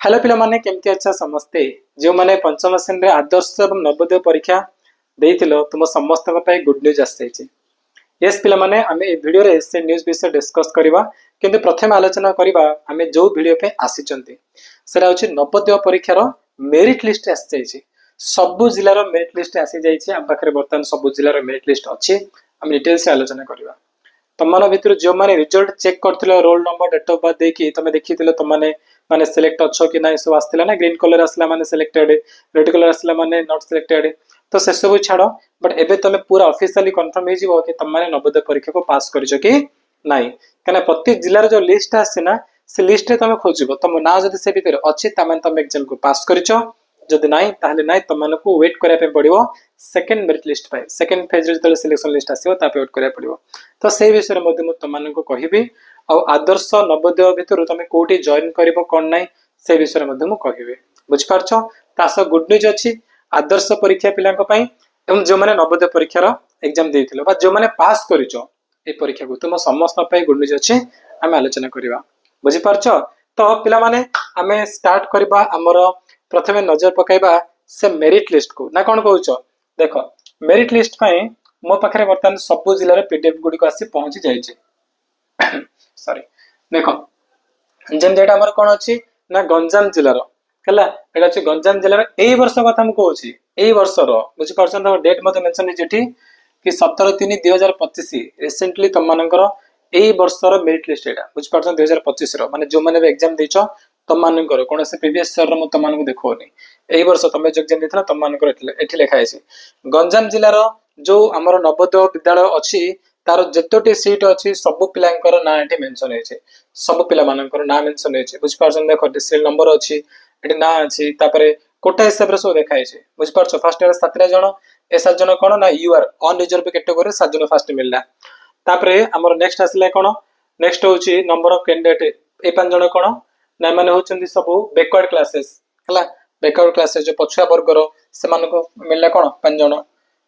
Hello पिला माने केमती अच्छा समस्ते जो माने पंचम श्रेणी आदर्श एवं नवोदय परीक्षा देइथिलो तुम समस्त गुड न्यूज आसी। यस पिला माने आमे ए वीडियो रे से न्यूज विषय डिस्कस करबा किंतु प्रथम आलोचना करबा आमे जो वीडियो पे आसीचंती सेरा होची नवोदय परीक्षार मेरिट लिस्ट आसी जाईची। सब जिल्लार मेरिट लिस्ट आसी जाईची। हम पाखरे वर्तमान सब जिल्लार मेरिट लिस्ट अछि। हम डिटेल से आलोचना करबा। तमन भितर जो माने रिजल्ट चेक करथिलो roll number date of birth देखि तमे देखिथिलो तमने माने सिलेक्ट अच्छो कि ना सब आसथिला ना। ग्रीन कलर आसला माने सिलेक्टेड, रेड कलर आसला माने नॉट सिलेक्टेड। तो से सब छाड़ो बट एबे तमे पूरा ऑफिशियली कंफर्म हे जिवो कि तमने नवोदय परीक्षा को पास करिसो कि नाही। कना प्रत्येक जिल्लार जो लिस्ट आसे ना से लिस्ट रे तमे खोजिबो तम ना जदि से भितर अछि तमे तमे एग्जाम को पास करिसो। जदि नाही ताहले नाही तमनको वेट करिया पे पड़िबो सेकंड मेरिट लिस्ट पाए। सेकंड फेज रे तले सिलेक्शन लिस्ट आसीबो तापे वेट करिया पड़िबो। तो से विषय मध्ये मु तमनको कहिबी आ आदर्श नवोदय भितर तमे कोठी जॉइन करिवो कोन नाही से विषय मध्ये मु कहिबी। बुझ पारछो तास गुड न्यूज अछि आदर्श परीक्षा पिलांक पई एवं जो माने नवोदय परीक्षार एग्जाम देइथिलो बा जो माने पास करिचो ए परीक्षा को तुम समस्त पई गुड न्यूज अछि। हम आलोचना करिवा। बुझ पारछो तो पिला माने हमें स्टार्ट करबा हमर प्रथमे नजर पकाइबा से मेरिट लिस्ट को ना कोन कहउचो। देखो मेरिट लिस्ट पई मो पाखरे वर्तमान सब जिल्ला रे पीडीएफ गुडी को आसी पहुंची जाईचे। सॉरी देखो जेन डेटा हमर कोन अछि ना गंजाम जिल्लार हला एटा अछि गंजाम जिल्लार एई वर्ष कथा हम कहउची एई वर्ष रो बुझि परछन। तो डेट मते मेंशन हे जेठी कि 17/3/2025 रिसेंटली तम मानकर एई वर्षर मेरिट लिस्ट एटा बुझि परछन। 2025 रो माने जो माने भी एग्जाम देइछो तम मानकर कोन से प्रीवियस ईयर रो तम मानको देखोनी एई वर्ष तमे जो एग्जाम देथला तम मानकर एठी लेखा आइछि। गंजाम जिल्लार जो हमर नवोदय विद्यालय अछि तार जेतोटी सीट अछि सब पिलांकर ना एठी मेंशन हेछि। सब पिला मानकर ना मेंशन हेछि। बुझ परछन। देखो सीरियल नंबर अछि एठी ना अछि तापरे कोटा हिसाब रे सो देखा हेछि। बुझ परछो फर्स्ट ईयर 17 जण ए 7 जण कोन ना यू आर अनरिजर्व कैटेगरी 7 जण फर्स्ट मिलला। तापरे हमर नेक्स्ट आसले कोन नेक्स्ट होछि नंबर ऑफ कैंडिडेट ए 5 जण कोन ना माने होचंदी सब बैकवर्ड क्लासेस हला। बैकवर्ड क्लासेस जो पछुआ वर्ग रो से मानको मिलला कोन 5 जण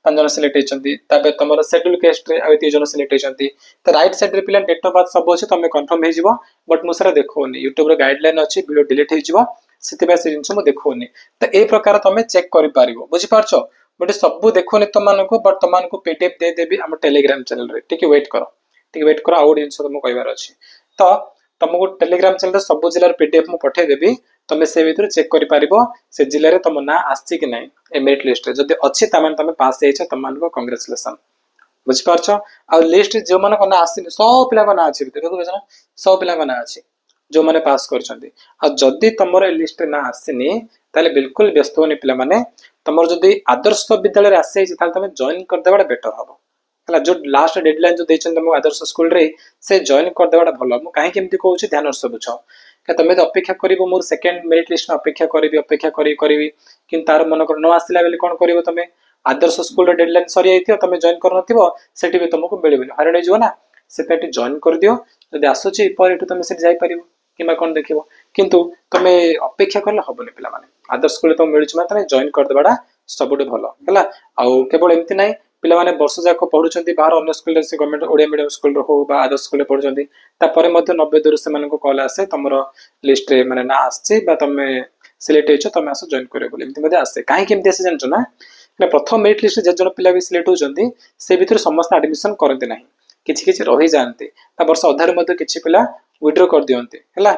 5 जण सिलेक्ट हेचंती। तापे तमरो शेड्यूल कास्ट रे आ 3 जण सिलेक्ट हेचंती। तो राइट साइड रे पिला डेट ऑफ बर्थ सब अछि तमे कंफर्म हे जिवो बट मु सारा देखोनी YouTube रे गाइडलाइन अछि वीडियो डिलीट हे जिवो सिते बे से जिंस मु देखोनी। तो ए प्रकार तमे चेक करि पारिबो। बुझि पारछो बट सब देखोनी त मानको बट त मानको पीडीएफ दे देबी हम टेलीग्राम चैनल रे। ठीक वेट करो आउट जिंस मु कहबार अछि। तो तुमको टेलीग्राम चैनल रे सब जिल्ला रे पीडीएफ मु पठे देबी तमे से भीतर चेक करि पारिबो से जिल्ला रे तम ना आछि कि नाही ए मेरिट लिस्ट रे जदि अछि त मान तमे पास हेछ त मानको कांग्रेचुलेशन। बुझ पारछो आ लिस्ट जो माने कोना आसिन सब पिला कोना अछि भीतर देखो बेजना सब पिला कोना अछि जो माने पास करछंती। आ जदि तमर ए लिस्ट ना आसिनी ताले बिल्कुल व्यस्त होनी पिला माने तमर जदि आदर्श विद्यालय रे आसे ताले तमे जॉइन कर देबाडा बेटर हबो हला। जो लास्ट डेडलाइन जो देछन तम आदर्श स्कूल रे से जॉइन कर देबाडा भलो। मु काहे केमती कहउछि ध्यान से बुझो के तमे तो अपेक्षा करिवो मोर सेकंड मेरिट लिस्ट में अपेक्षा करिवि किन तार मन कर न आसिला बेले कोन करिवो तमे आदर्श स्कूल रे डेडलाइन सरी आइथियो तमे जॉइन कर नथिवो सेठी भी तुमको मिलिबो हरणे जिवो ना से पेटी जॉइन कर दियो। जदि आसुची पर एटु तमे से जाई परिवो किमा कोन देखिवो किंतु तमे अपेक्षा करले हबने पिला माने आदर्श स्कूल तो मिलुछ माने जॉइन कर देबाडा सबुटे भलो हला। आ केवल एमती नाही पिला माने वर्ष जाक पढुचंती बाहर अन्य स्कूल से गवर्नमेंट ओडिया मीडियम स्कूल रो हो बा आदर्श स्कूल रे पढुचंती तापरे मध्ये 90 दूर से मानको कॉल आसे तमरो लिस्ट रे माने ना आछे बा तमे सिलेक्ट हेचो तमे आसो जॉइन करियो बोली एमती मध्ये आसे। काहे केमती आसे जानचो ना प्रथम मेरिट लिस्ट जे जण पिला भी सिलेक्ट होचंती से भितर समस्त एडमिशन करते नाही किछि किछि रहि जानते ता वर्ष अधार मध्ये किछि पिला विथड्रॉ कर दियंते हला।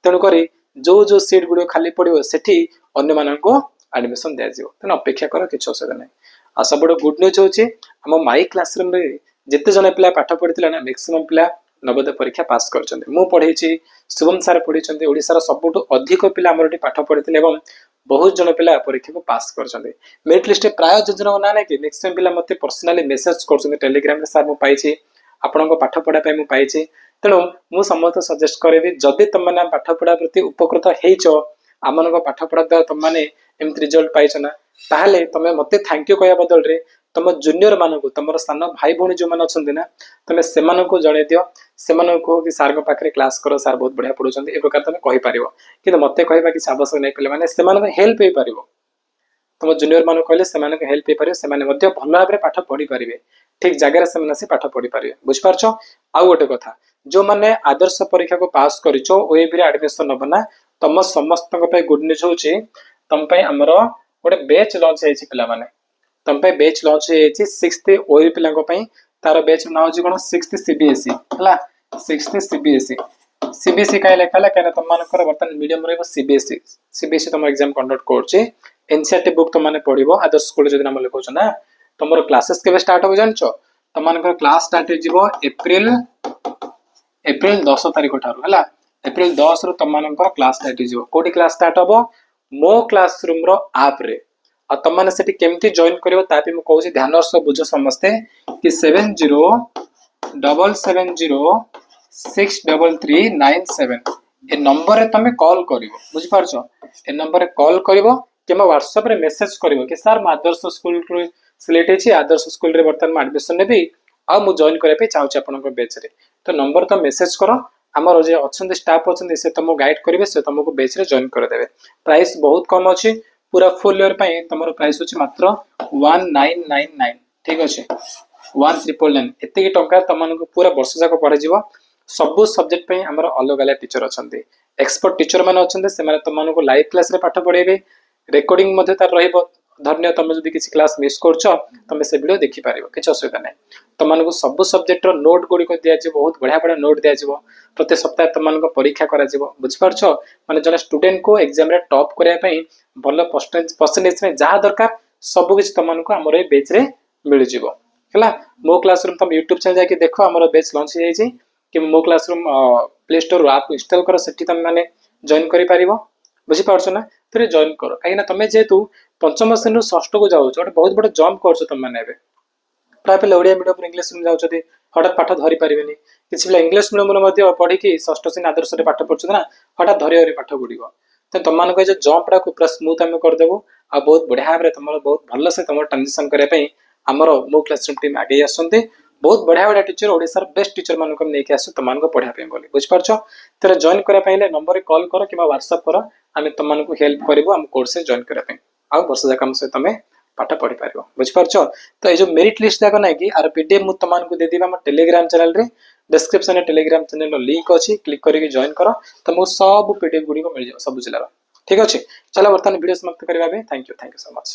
तेनु करी जो सीट गुडो खाली पड़िबो सेठी अन्य मानको एडमिशन दे जिवो तने अपेक्षा करो किछि असुविधा नाही। आ सबड गुड न्यूज होची हम माई क्लासरूम रे जेते जने पिला पाठ पढितिला ना मैक्सिमम पिला नवोदय परीक्षा पास करचंते। मु पढैछि शुभम सर पढिचंते ओडिसा रा सबटु अधिक पिला हमरटी पाठ पढितिले एवं बहुत जन पिला परीक्षा को पास करचंते। मेरिट लिस्ट प्राय जजन ना नै कि मैक्सिमम पिला मते पर्सनली मेसेज करचंते टेलीग्राम रे सर मु पाइछि आपनको पाठ पढा पय मु पाइछि। तेणु मु समस्त सजेस्ट करेबी जदि तुम माने पाठ पढा प्रति उपकृत हेइचो आमनको पाठ पढा द तुम माने एमति रिजल्ट पाइछो ना ताहले तमे मते थैंक यू कहया बदल रे तुम जूनियर मानको तुमर सान भाई भौणी जो मान अछंती ना तमे सेमानको जणे दियो सेमानको कि सार को पाखरे क्लास करो सार बहुत बढ़िया पढुचंती ए प्रकार तमे कहि पारिबो किंतु मते कहबा कि आवश्यक नै पिले माने सेमानको हेल्प हे पारिबो तुम जूनियर मान कहले सेमानको हेल्प हे पारिबो सेमाने मध्ये भलो भाबरे पाठ पढि पारिबे ठीक जगह रे सेमाने से पाठ पढि पारिबे। बुझ पारछो। आ गोटे कथा जो माने आदर्श परीक्षा को पास करिचो ओएबी रे एडमिशन नबना तम समस्त गुड न्यूज होची तुम पे हमर गोटे बैच लॉन्च होईची पिला माने तुम पे बैच लॉन्च होईची 6th ओई पिला को पई तार बैच ना होची कोन 6th सीबीएसई हला 6th सीबीएसई सीबीएसई काय लेखाला काय तुम मानकर वर्तमान मीडियम रहबो सीबीएसई तुम एग्जाम कंडक्ट करची एनसीईआरटी बुक तुम माने पढिबो आदर्श स्कूल जदि नाम लिखोछ ना तुमरो क्लासेस केबे स्टार्ट हो जानछो तुम मानकर क्लास स्टार्ट हो एप्रिल 10 तारिख ठारू हला एप्रिल 10 रु तुम मानकर क्लास स्टार्ट हो कोडी क्लास स्टार्ट हो मो क्लासरूम रो ऐप रे आ तुम माने सेठी केमती जॉइन करिवो तापि मु कहूची ध्यान से बुझो समस्ते कि 7077063397 ए नंबर रे तमे कॉल करिवो बुझि पारछो ए नंबर रे कॉल करिवो केमा व्हाट्सएप रे मेसेज करिवो कि सर आदर्श स्कूल रे सिलेक्ट हेछि आदर्श स्कूल रे वर्तमान एडमिशन नेबी आ मु जॉइन करे पे चाहूची आपनक बैच रे तो नंबर तो मेसेज करो हमर जे अछन स्टाफ अछन से तुमको गाइड करिवे से तुमको बैच रे जॉइन कर देबे प्राइस बहुत कम अछि पूरा फुल ईयर पई तमरो प्राइस अछि मात्र 1999 ठीक अछि 1999 एते की टंका तमनको पूरा वर्ष जाक पढे जीवो सब सब्जेक्ट पे हमर अलग अलग टीचर अछंती एक्सपर्ट टीचर माने अछंती से माने तमनको लाइव क्लास रे पाठ पढेबे रेकॉर्डिंग मध्ये तार रहइबो धन्य तमे जदि किछि क्लास मिस करछो तमे से वीडियो देखि पारिबो किछ असुविधा नै तमनको सब सब्जेक्ट रो नोट गुडी को दिया जे बहुत बढ़िया बढ़िया नोट दिया जिवो प्रति सप्ताह तमनको परीक्षा करा जिवो बुझ पारछो माने जने स्टूडेंट को एग्जाम रे टॉप करिया पई भलो परसेंटेज में जहा दरकार सब किछ तमनको हमर ए बैच रे मिल जिवो हला मो क्लासरूम तुम YouTube चैनल जाके देखो हमर बैच लॉन्च हो जाई कि मो classroom play store app install करो सेठी तुम माने जॉइन करि पारिबो बुझि पारछो ना फिर जॉइन करो काईना तमे जेतु पंचम श्रेणी रु षष्ठ को जाउछ ओटे बहुत बड़ जंप करछो तुम माने एबे प्राय पे ओडिया मीडियम पर इंग्लिश में जाउछथि हठात पाठ धरि पारिबेनी किछि पिला इंग्लिश मीडियम रे मध्ये पढी कि षष्ठ श्रेणी आदर्श रे पाठ पढछु ना हठात धरि धरि पाठ गुडिबो तो तुम मानको जे जंप रा को पूरा स्मूथ हम कर देबो आ बहुत बढ़िया भाबरे तमरो बहुत भलो से तमरो ट्रांजिशन करे पई हमरो मो क्लासरूम टीम आगे आसंते बहुत बढ़िया बढ़िया टीचर ओडिसा बेस्ट टीचर मानको नेके आसु तमानको पढिया पे बोली बुझ पारछो तेरे जॉइन करे पहिले नंबर रे कॉल करो किबा व्हाट्सएप करो आमे तमानको हेल्प करबो हम कोर्स से जॉइन करे पे आ वर्ष जाक हम से तमे पाठ पढि पारिबो बुझ पारछो तो ए जो मेरिट लिस्ट जाक नै कि आर पीडीएफ मु तमानको दे दिबा हम टेलीग्राम चैनल रे डिस्क्रिप्शन रे टेलीग्राम चैनल रो लिंक अछि क्लिक करके जॉइन करो तमको सब पीडीएफ गुडी को मिल जाय सब जिला ठीक अछि चलो वर्तमान वीडियो समाप्त करबा बे थैंक यू सो मच